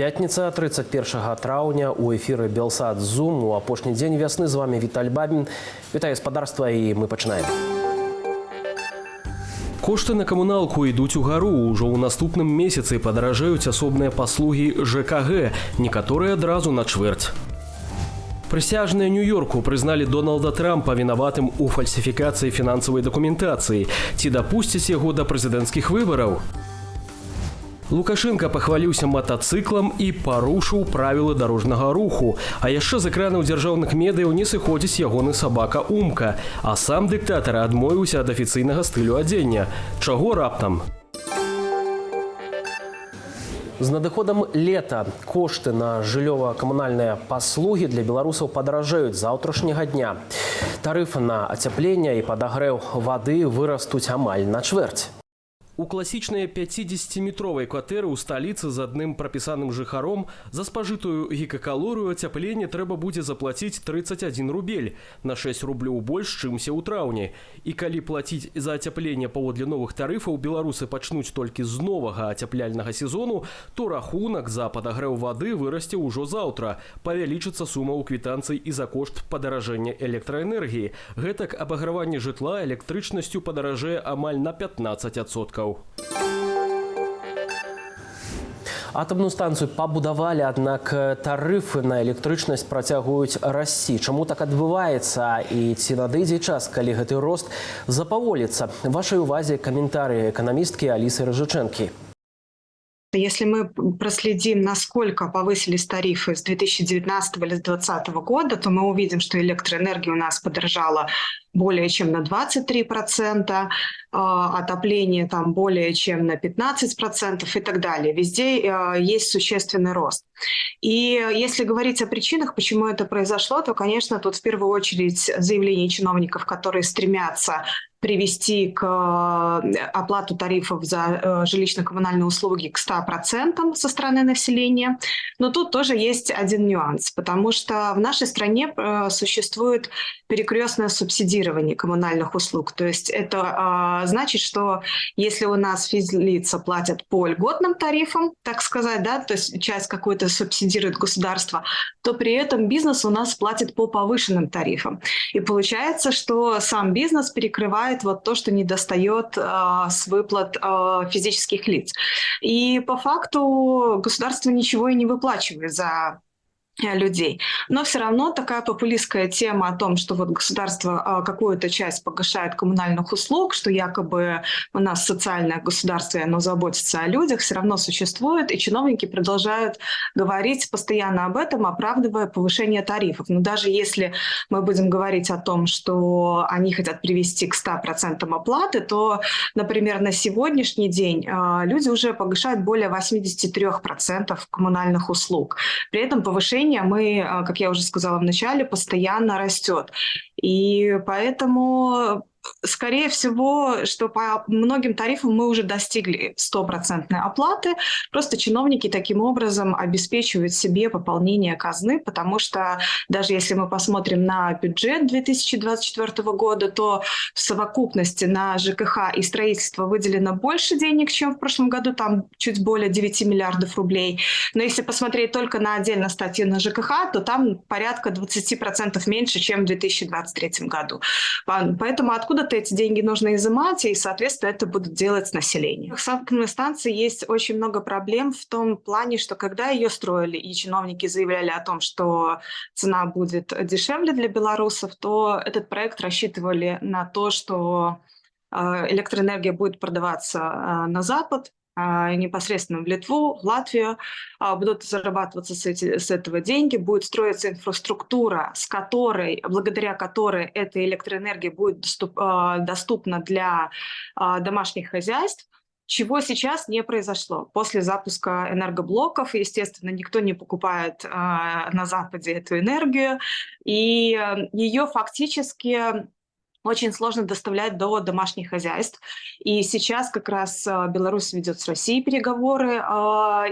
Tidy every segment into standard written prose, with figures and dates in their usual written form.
Пятница, 31 траўня, у эфіры Белсат Зум. У апошні дзень вясны з вами Віталь Бабін. Вітаю гаспадарства, і мы пачынаем. Кошты на камуналку ідуць угару. Ужо ў наступным месяцы падаражаюць асобныя паслугі ЖКГ, некаторыя адразу на чвэрць. Прысяжныя Нью-Йорку прызналі Дональда Трампа вінаватым у фальсіфікацыі фінансавай дакументацыі. Ці дапусцяць яго да прэзідэнцкіх выбараў? Лукашенко пахваліўся матацыклам і парушыў правілы дарожнага руху. А яшчэ з экранаў дзяржаўных медыяў не сыходзіць ягоны сабака Умка. А сам дыктатар адмовіўся ад афіцыйнага стылю адзення. Чаго раптам? З надыходам лета кошты на жыллёва-камунальныя паслугі для беларусаў падаражаюць з заўтрашняга дня. Тарыфы на ацяпленне і падагрэў вады вырастуць амаль на чвэрць. У класічнай 50-метровай кватэры ў сталіцы з адным прапісаным жыхаром за спажытую гігакалорыю ацяпленне трэба будзе заплаціць 31 рубель, на 6 рублёў больш, чымся ў траўні. І калі плаціць за ацяпленне паводле новых тарыфаў беларусы пачнуць толькі з новага ацяпляльнага сезону, то рахунак за падагрэў вады вырасце ўжо заўтра. Павялічыцца сума ў квітанцыі і за кошт падаражэння электраэнергіі. Гэтак абаграванне жытла электрычнасцю падаражэе амаль на 15%. Атамную станцыю пабудавалі, аднак тарыфы на электрычнасць працягваюць расці. Чаму так адбываецца і ці надыдзе час, калі гэты рост запаволіцца? Вашай увазе каментарыі эканамісткі Алісы Рыжычэнкі. Если мы проследим, насколько повысились тарифы с 2019 или с 2020 года, то мы увидим, что электроэнергия у нас подорожала более чем на 23%, отопление там более чем на 15% и так далее. Везде есть существенный рост. И если говорить о причинах, почему это произошло, то, конечно, тут в первую очередь заявления чиновников, которые стремятся привести к оплату тарифов за жилищно-коммунальные услуги к 100% со стороны населения. Но тут тоже есть один нюанс, потому что в нашей стране существует перекрестное субсидирование коммунальных услуг. То есть это значит, что если у нас физлица платят по льготным тарифам, так сказать, да, то есть часть какую-то субсидирует государство, то при этом бизнес у нас платит по повышенным тарифам. И получается, что сам бизнес перекрывает вот то, что недостает с выплат физических лиц. И по факту государство ничего и не выплачивает за людей. Но все равно такая популистская тема о том, что вот государство какую-то часть погашает коммунальных услуг, что якобы у нас социальное государство, и оно заботится о людях, все равно существует, и чиновники продолжают говорить постоянно об этом, оправдывая повышение тарифов. Но даже если мы будем говорить о том, что они хотят привести к 100% оплаты, то, например, на сегодняшний день люди уже погашают более 83% коммунальных услуг. При этом повышение мы, как я уже сказала в начале, постоянно растет. И поэтому, скорее всего, что по многим тарифам мы уже достигли 100% оплаты. Просто чиновники таким образом обеспечивают себе пополнение казны, потому что даже если мы посмотрим на бюджет 2024 года, то в совокупности на ЖКХ и строительство выделено больше денег, чем в прошлом году, там чуть более 9 миллиардов рублей. Но если посмотреть только на отдельно статьи на ЖКХ, то там порядка 20% меньше, чем в 2023 году. Поэтому откуда-то эти деньги нужно изымать, и, соответственно, это будут делать население. В атомной станции есть очень много проблем в том плане, что когда ее строили, и чиновники заявляли о том, что цена будет дешевле для белорусов, то этот проект рассчитывали на то, что электроэнергия будет продаваться на Запад, непосредственно в Литву, в Латвию, будут зарабатываться с этого деньги, будет строиться инфраструктура, благодаря которой эта электроэнергия будет доступна для домашних хозяйств, чего сейчас не произошло. После запуска энергоблоков, естественно, никто не покупает на Западе эту энергию, и ее фактически очень сложно доставлять до домашних хозяйств. И сейчас как раз Беларусь ведет с Россией переговоры,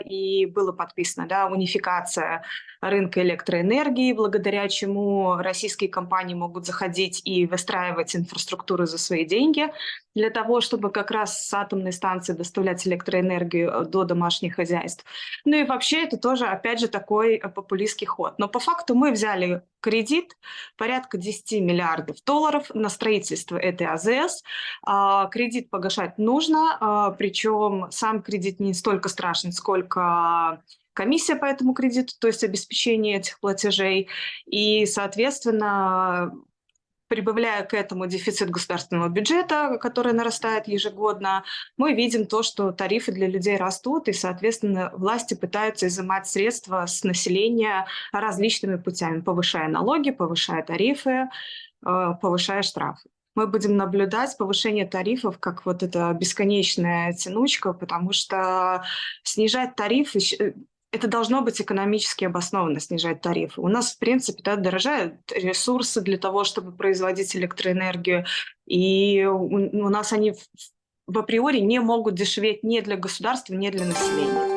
и было подписано, да, унификация рынка электроэнергии, благодаря чему российские компании могут заходить и выстраивать инфраструктуру за свои деньги для того, чтобы как раз с атомной станции доставлять электроэнергию до домашних хозяйств. Ну и вообще это тоже, опять же, такой популистский ход. Но по факту мы взяли кредит порядка 10 миллиардов долларов на строительство этой АЗС. Кредит погашать нужно, причем сам кредит не столько страшен, сколько комиссия по этому кредиту, то есть обеспечение этих платежей. И, соответственно, прибавляя к этому дефицит государственного бюджета, который нарастает ежегодно, мы видим то, что тарифы для людей растут, и, соответственно, власти пытаются изымать средства с населения различными путями, повышая налоги, повышая тарифы, повышая штрафы. Мы будем наблюдать повышение тарифов как вот эта бесконечная тянучка, потому что снижать тарифы это должно быть экономически обоснованно, снижать тарифы. У нас, в принципе, да, дорожают ресурсы для того, чтобы производить электроэнергию, и у нас они в априори не могут дешеветь ни для государства, ни для населения.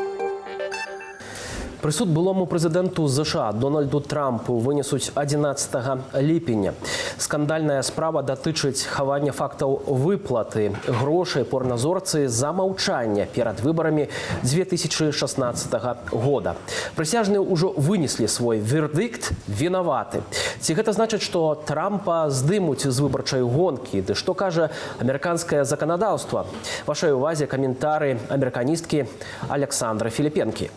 Прысуд былому прэзідэнту США Дональду Трампу вынесуць 11 ліпеня. Скандальная справа датычыць хавання фактаў выплаты грошай порназорцы за маўчанне перад выбарамі 2016 года. Прысяжныя ўжо вынеслі свой вердыкт «вінаваты». Ці гэта значыць, што Трампа здымуць з выбарчай гонкі? Ды што кажа амерыканскае заканадаўства? Вашай увазе каментары амерыканісткі Александры Філіпенкі.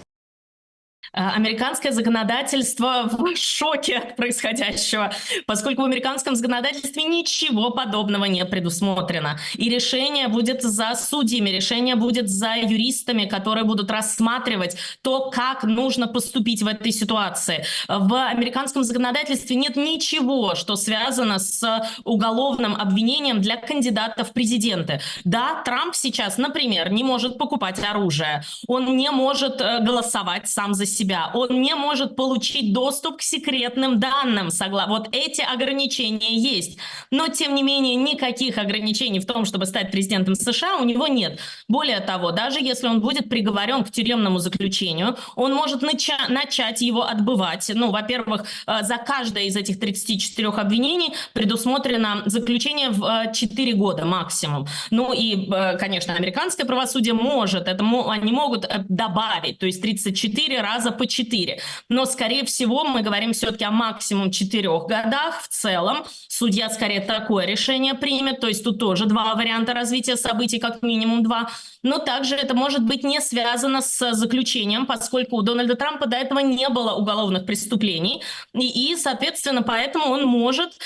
Американское законодательство в шоке от происходящего, поскольку в американском законодательстве ничего подобного не предусмотрено. И решение будет за судьями, решение будет за юристами, которые будут рассматривать то, как нужно поступить в этой ситуации. В американском законодательстве нет ничего, что связано с уголовным обвинением для кандидатов в президенты. Да, Трамп сейчас, например, не может покупать оружие, он не может голосовать сам за себя, он не может получить доступ к секретным данным. Вот эти ограничения есть. Но, тем не менее, никаких ограничений в том, чтобы стать президентом США, у него нет. Более того, даже если он будет приговорен к тюремному заключению, он может начать его отбывать. Ну, во-первых, за каждое из этих 34 обвинений предусмотрено заключение в 4 года максимум. Ну и, конечно, американское правосудие может, они могут добавить, то есть 34 раза по 4. Но, скорее всего, мы говорим все-таки о максимум 4 годах в целом. Судья скорее такое решение примет, то есть тут тоже 2 варианта развития событий, как минимум 2. Но также это может быть не связано с заключением, поскольку у Дональда Трампа до этого не было уголовных преступлений. И соответственно, поэтому он может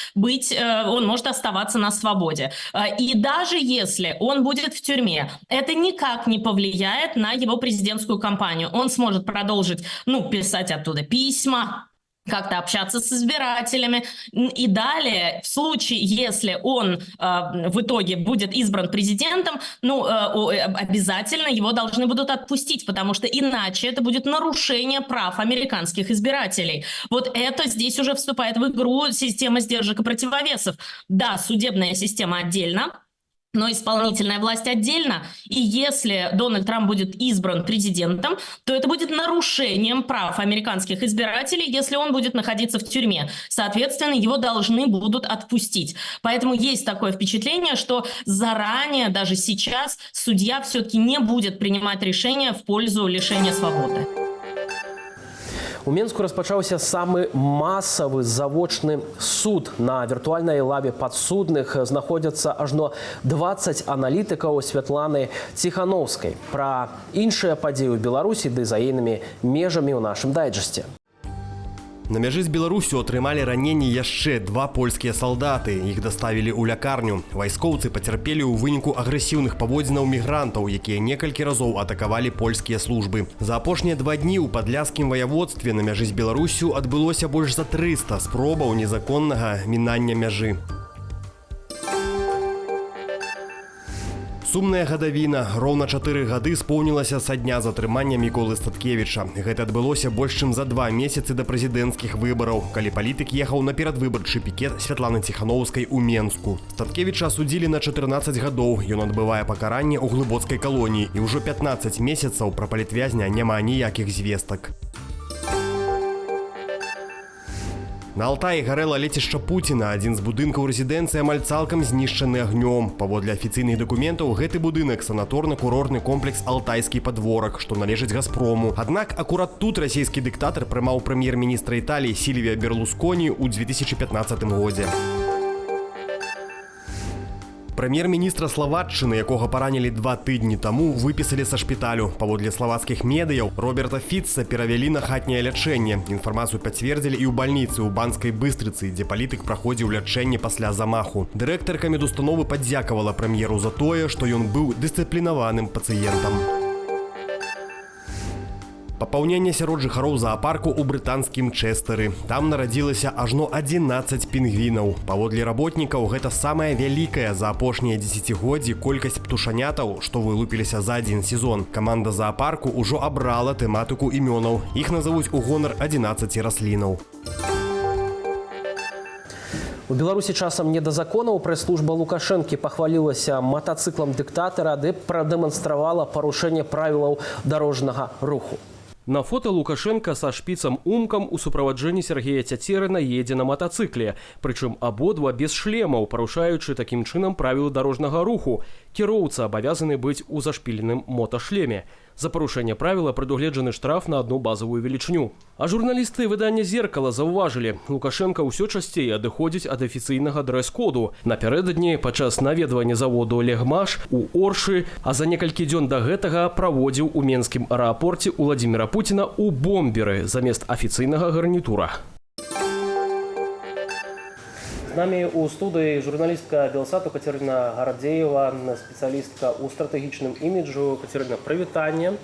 оставаться на свободе. И даже если он будет в тюрьме, это никак не повлияет на его президентскую кампанию. Он сможет продолжить, писать оттуда письма, как-то общаться с избирателями. И далее, в случае, если он в итоге будет избран президентом, обязательно его должны будут отпустить, потому что иначе это будет нарушение прав американских избирателей. Вот это здесь уже вступает в игру система сдержек и противовесов. Да, судебная система отдельно, но исполнительная власть отдельно, и если Дональд Трамп будет избран президентом, то это будет нарушением прав американских избирателей, если он будет находиться в тюрьме. Соответственно, его должны будут отпустить. Поэтому есть такое впечатление, что заранее, даже сейчас, судья все-таки не будет принимать решения в пользу лишения свободы. У Менску распачаўся самы масавы завочны суд. На віртуальнай лаве падсудных знаходзяцца ажно 20 аналітыкаў Святланы Ціхановскай. Пра іншыя падзеі ў Беларусі ды за ейнымі межамі ў нашым дайджэсце. На мяжы з Беларусю атрымалі раненні яшчэ 2 польскія салдаты. Іх даставілі ў лякарню. Вайскоўцы пацярпелі ў выніку агрэсіўных паводзінаў мігрантаў, якія некалькі разоў атакавалі польскія службы. За апошнія 2 дні ў падляшскім ваяводстве на мяжы з Беларусю адбылося больш за 300 спробаў незаконнага мінання мяжы. Сумная гадавіна. Роўна 4 гады споўнілася са дня затрымання Міколы Статкевіча. Гэта адбылося больш чым за 2 месяцы да прэзідэнцкіх выбараў, калі палітык ехаў на перадвыбарчы пікет Святланы Ціханаўскай у Менску. Статкевіча асудзілі на 14 гадоў. Ён адбывае пакаранне ў глыбоцкай калоніі, і ўжо 15 месяцаў пра палітвязня няма ніякіх звестак. На Алтаі гарэла лецішча Пуціна. Адзін з будынкаў рэзідэнцыі амаль цалкам знішчаны агнём. Паводле афіцыйных дакументаў, гэты будынак санаторна-курортны комплекс «Алтайскі падворак», што належыць «Газпрому». Аднак акурат тут расійскі дыктатар прымаў прэм'ер-міністра Італіі Сільвія Берлусконі ў 2015 годзе. Прэм'ер-міністра Славатчыны, якога паранілі 2 тыдні таму, выпісалі са шпіталю. Паводле славацкіх медыяў, Роберта Фітца перавялі на хатняе лячэнне. Інфармацыю пацвердзілі і ў бальніцы ў Банскай Быстрыцы, дзе палітык праходзіў лячэнне пасля замаху. Дырэктарка медустановы падзякавала прэм'еру за тое, што ён быў дысцыплінаваным пацыентам. Папаўненне сярод жыхароў заапарку ў брытанскім Чэстары. Там нарадзілася ажно 11 пінгвінаў. Паводле работнікаў, гэта самая вялікая за апошнія дзесяцігоддзі колькасць птушанятаў, што вылупіліся за адзін сезон. Каманда заапарку ўжо абрала тэматыку імёнаў. Іх назавуць у гонар 11 раслінаў. У Беларусі часам не да законаў. Прэс-служба Лукашэнкі пахвалілася матацыклам дыктатара, ды прадэманстравала парушэнне правілаў дарожнага руху. На фото Лукашенко са шпіцам-умкам у суправаджэнні Сергея Цяцерына едзе на матацыкле. Прычым абодва без шлемаў, парушаючы такім чынам правілы дарожнага руху. Кіроўца абавязаны быць у зашпіленым моташлеме. За парушэнне правіла прадугледжаны штраф на одну базовую велічыню. А журналісты выдання «Зеркала» заўважылі, Лукашенко ўсё часцей адыходзіць ад афіцыйнага дрэс-коду. Напярэдадні падчас наведвання заводу «Легмаш» у Оршы, а за некалькі дзён да гэтага праводзіў у менскім аэрапорце Уладзіміра Пуціна у бомберы замест афіцыйнага гарнітура. З намі ў студыі журналістка Белсату Кацярына Гардзеева, спецыялістка ў стратэгічным іміджу. Кацярына, прывітанне.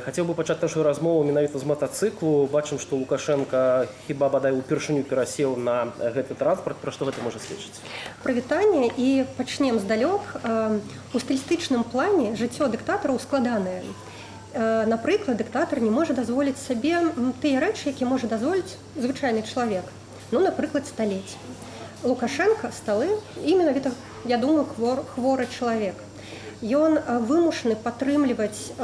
Хацеў бы пачаць нашу размову менавіта з матацыклу. Бачым, што Лукашенко хіба бадай упершыню перасеў на гэты транспарт. Пра што гэта можа сведчыць? Прывітанне, і пачнем здалёк. У стылістычным плане жыццё дыктатараў складанае. Напрыклад, дыктатар не можа дазволіць сабе тыя рэчы, які можа дазволіць звычайны чалавек. Ну, напрыклад, сталець. Лукашенко сталы, і менавіта, я думаю, хворы чалавек. Ён вымушаны падтрымліваць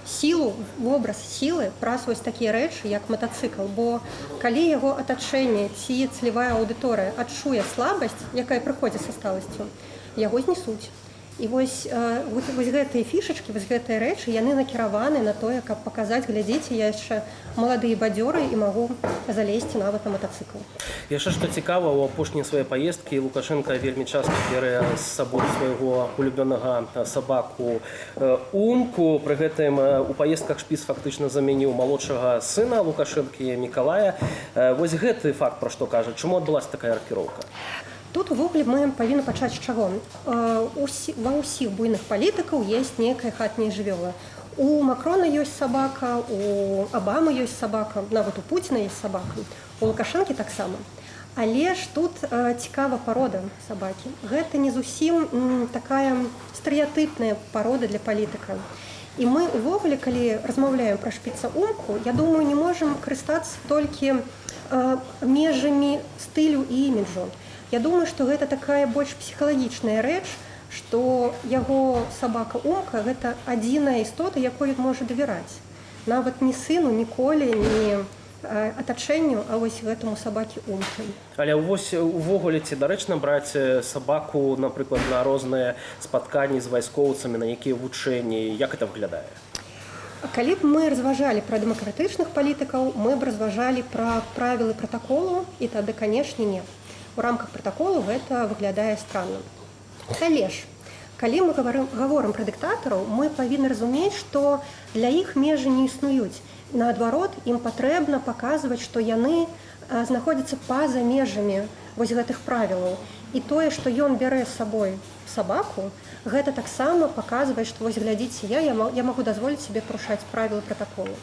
сілу, вобраз сілы праз вось такія рэчы, як матацыкл. Бо калі яго атачэнне ці цэлевая аўдыторыя адчуе слабасць, якая прыходзіць са сталасцю, яго знесуць. І вось гэтыя фішачкі, вось гэтыя рэчы, яны накіраваны на тое, каб паказаць, глядзіце, я яшчэ малады і бадзёры і магу залезці нават на матацыкл. Яшчэ што цікава, у апошнія свае паездкі Лукашенко вельмі часта бярэ з сабой свайго улюбёнага сабаку Умку. Пры гэтым у паездках шпіц фактычна заменіў малодшага сына Лукашэнкі Мікалая. Вось гэты факт пра што кажа, чаму адбылася такая аркіроўка? Тут увогуле мы павінны пачаць з чаго? Ва ўсіх буйных палітыкаў ёсць нейкая хатняя жывёла. У Макрона ёсць сабака, у Абамы ёсць сабака, нават у Пуціна ёсць сабака, у Лукашэнкі таксама. Але ж тут цікава парода сабакі. Гэта не зусім такая стэрэатыпная парода для палітыка. І мы увогуле, калі размаўляем пра шпіца-умку, я думаю, не можам карыстацца толькі межамі стылю і іміджу. Я думаю, што гэта такая больш псіхалагічная рэч, што яго сабака-умка – гэта адзіная істота, якой ён можа давяраць. Нават не сыну, ніколі, не атачэнню, а вось гэтаму сабакі-умкі. Але вось увогуле ці дарэчна браць сабаку, напрыклад, на розныя спатканні з вайскоўцамі, на якія вучэнні, як гэта выглядае? Калі б мы разважалі пра дэмакратычных палітыкаў, мы б разважалі пра правілы пратаколу, і тады, канешне, не. У рамках пратаколу гэта выглядае странна. Але ж, калі мы гаворым пра дыктатараў, мы павінны разумець, што для іх межы не існуюць. Наадварот, ім патрэбна паказваць, што яны знаходзяцца па-за межамі вось гэтых правілаў. І тое, што ён бярэ з сабой сабаку, гэта таксама паказвае, што вось глядзіце, я магу дазволіць сабе парушаць правілы пратаколу.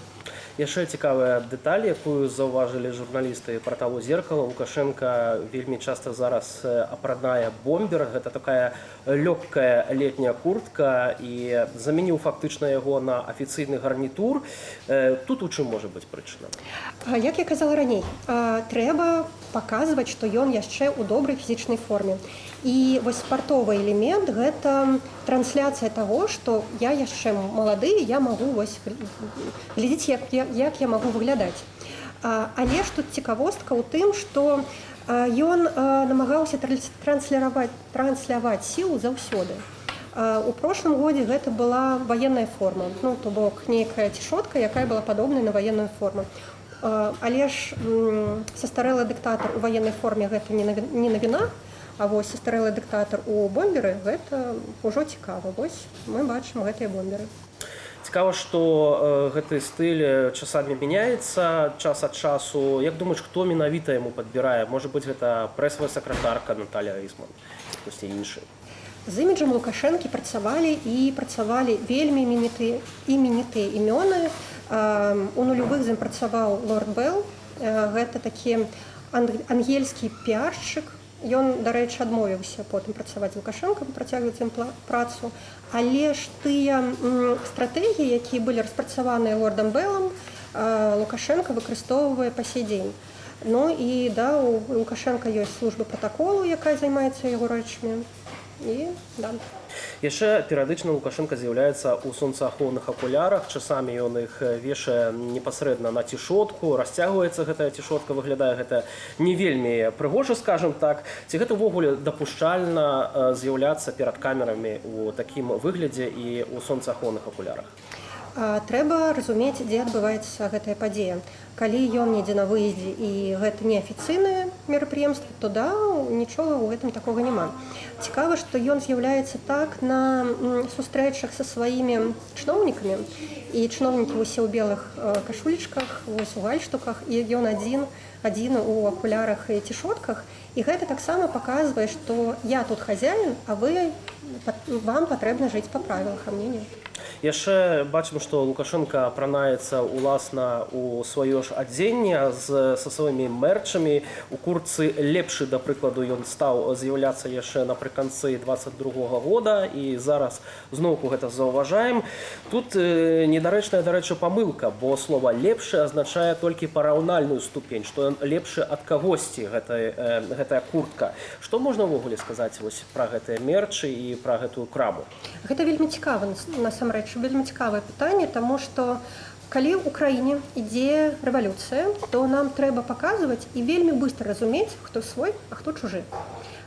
Яшчэ цікавая дэталь, якую заўважылі журналісты парталу «Зеркало». Лукашенко вельмі часта зараз апранае бомбер. Гэта такая лёгкая летняя куртка і замяніў фактычна яго на афіцыйны гарнітур. Тут у чым можа быць прычына? Як я казала раней, трэба паказваць, што ён яшчэ ў добрай фізічнай форме. І вось спартовы элемент – гэта трансляцыя таго, што я яшчэ малады, я магу глядзець, як я магу выглядаць. Але ж тут цікавостка ў тым, што ён намагаўся трансляваць сілу заўсёды. У прошлым годзе гэта была ваенная форма, то бок нейкая цішотка, якая была падобная на ваенную форму. Але ж састарэлы дыктатар у ваеннай форме гэта не навіна, а вось састарэлы дыктатар у бомберы гэта ўжо цікава. Вось мы бачым гэтыя бомберы. Цікава, што гэты стыль часамі мяняецца час ад часу. Як думаеш, хто менавіта яму падбірае? Можа быць, гэта прэсавая сакратарка Наталія Рысман, хтосьці іншы? З іміджам Лукашэнкі працавалі вельмі іменітыя імёны. У нулявых з ім працаваў Лорд Белл. Гэта такі ангельскі піаршчык. Ён, дарэчы, адмовіўся потым працаваць з Лукашэнкам, працягваць ім працу. Але ж тыя стратэгіі, якія былі распрацаваныя Лордам Беллам, Лукашенко выкарыстоўвае па сей дзень. Ну і да, у Лукашенка ёсць служба пратаколу, якая займаецца яго рэчамі. І да. Яшчэ перыядычна Лукашенко з'яўляецца ў сонцаахоўных акулярах. Часамі ён іх вешае непасрэдна на цішотку, расцягваецца гэтая цішотка, выглядае гэта не вельмі прыгожа, скажам так. Ці гэта ўвогуле дапушчальна з'яўляцца перад камерамі ў такім выглядзе і ў сонцаахоўных акулярах? Трэба разумець, дзе адбываецца гэтая падзея. Калі ён недзе на выездзе і гэта не афіцыйнае мерапрыемства, то да, нічога ў гэтым такога няма. Цікава, што ён з'яўляецца так на сустрэчах са сваімі чыноўнікамі, і чыноўнікі усе ў белых кашулечках, вось у гальштуках, і ён адзін у акулярах і цішотках. І гэта таксама паказвае, што я тут хазяін, а вам патрэбна жыць па правілах, а мне нет. Яшчэ бачым, што Лукашенко апранаецца ўласна ў сваё ж адзенне са сваімі мэрчамі. У куртцы лепшы, да прыкладу, ён стаў з'яўляцца яшчэ напрыканцы 22-го года, і зараз зноўку гэта заўважаем. Тут недарэчная, дарэчы, памылка, бо слова «лепшы» азначае толькі параўнальную ступень, што ён лепшы ад кагосьці, гэтая куртка. Што можна ўвогуле сказаць пра гэтыя мерчы і пра гэтую краму? Гэта вельмі цікава, насамрэч, вельмі цікавае пытанне, таму што калі ў краіне ідзе рэвалюцыя, то нам трэба паказваць і вельмі быстра разумець, хто свой, а хто чужы.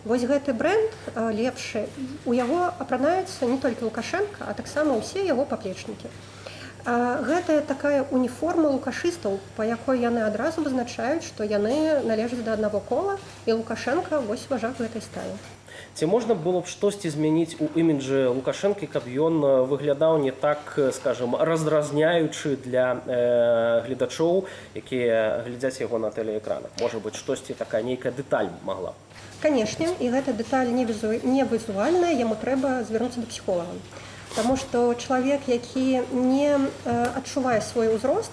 Вось гэты брэнд лепшы, у яго апранаецца не толькі Лукашенко, а таксама ўсе яго паплечнікі. Гэта такая уніформа лукашыстаў, па якой яны адразу вызначаюць, што яны належаць да аднаго кола, і Лукашенко вось важак гэтай стаі. Ці можна было б штосьці змяніць у іміджы Лукашэнкі, каб ён выглядаў не так, скажем, раздразняючы для гледачоў, якія глядзяць яго на тэлеэкранах? Можа быць, штосьці такая нейкая дэталь магла? Канешне, і гэта дэталь не візуальная, яму трэба звярнуцца да псіхолага. Таму што чалавек, які не адчувае свой узрост,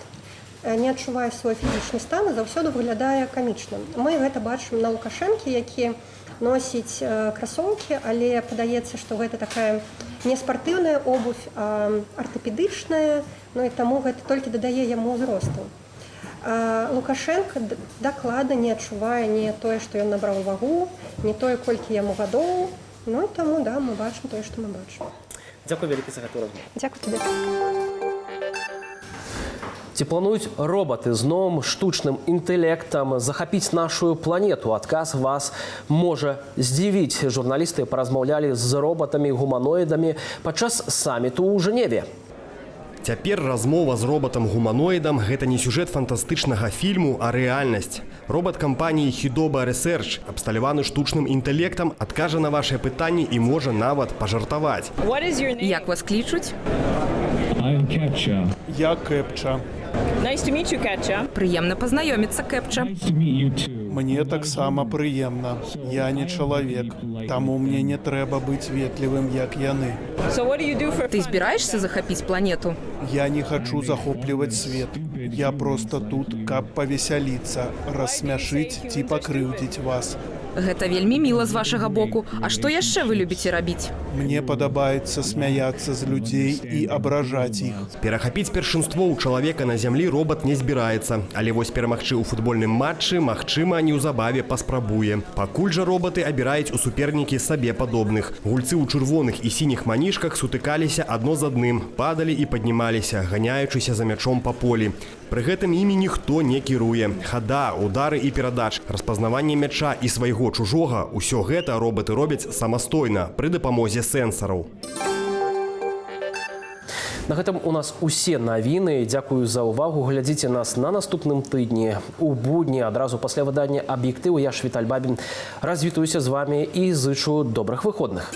не адчувае свой фізічны стан, заўсёды выглядае камічным. Мы гэта бачым на Лукашэнкі, які носіць красоўкі, але падаецца, што гэта такая не спартыўная обувь, а артапедычная, ну і таму гэта толькі дадае яму ўзросту. Лукашенко дакладна не адчувае не тое, што ён набраў вагу, не тое, колькі яму гадоў, ну і таму, да, мы бачым тое, што мы бачым. Дзякуй вялікі за гэтую размову. Дзякуй табе. Ці плануюць робаты з новым штучным інтэлектам захапіць нашу планету? Адказ вас можа здзівіць. Журналісты паразмаўлялі з робатамі-гуманоідамі падчас саміту ў Жэневе. Цяпер размова з робатам-гуманоідам – гэта не сюжэт фантастычнага фільму, а рэальнасць. Робат кампаніі Хідоба Рэсерч, абсталяваны штучным інтэлектам, адкажа на вашыя пытанні і можа нават пажартаваць. Як вас клічуць? Я Кэпча. Nice to meet you, Кэпча. Прыемна пазнаёміцца, Кэпча. Мне таксама прыемна. Я не чалавек, таму мне не трэба быць ветлівым, як яны. Ты збіраешся захапіць планету? Я не хочу захопліваць свет. Я просто тут, каб павесяліцца, рассмяшыць ці пакрыўдзіць вас. Гэта вельмі міла з вашага боку. А што яшчэ вы любіце рабіць? Мне падабаецца смяяцца з людзей і абражаць іх. Перахапіць першынство ў чалавека на зямлі робат не збіраецца, але вось перамагчы ў футбольным матчы, магчыма, неўзабаве паспрабуе. Пакуль жа робаты абіраюць у супернікі сабе падобных. Гульцы ў чырвоных і сініх манішках сутыкаліся адно з адным, падалі і паднімаліся, ганяючыся за мячом па полі. Пры гэтым імі ніхто не кіруе. Хада, удары і перадач, распазнаванне мяча і свайго чужога – усё гэта робаты робяць самастойна пры дапамозе сэнсараў. На гэтым у нас усе навіны. Дзякую за ўвагу. Глядзіце нас на наступным тыдні. У будні адразу пасля выдання «Аб'ектыву» я ж Віталь Бабін развітуюся з вами і зычу добрых выходных.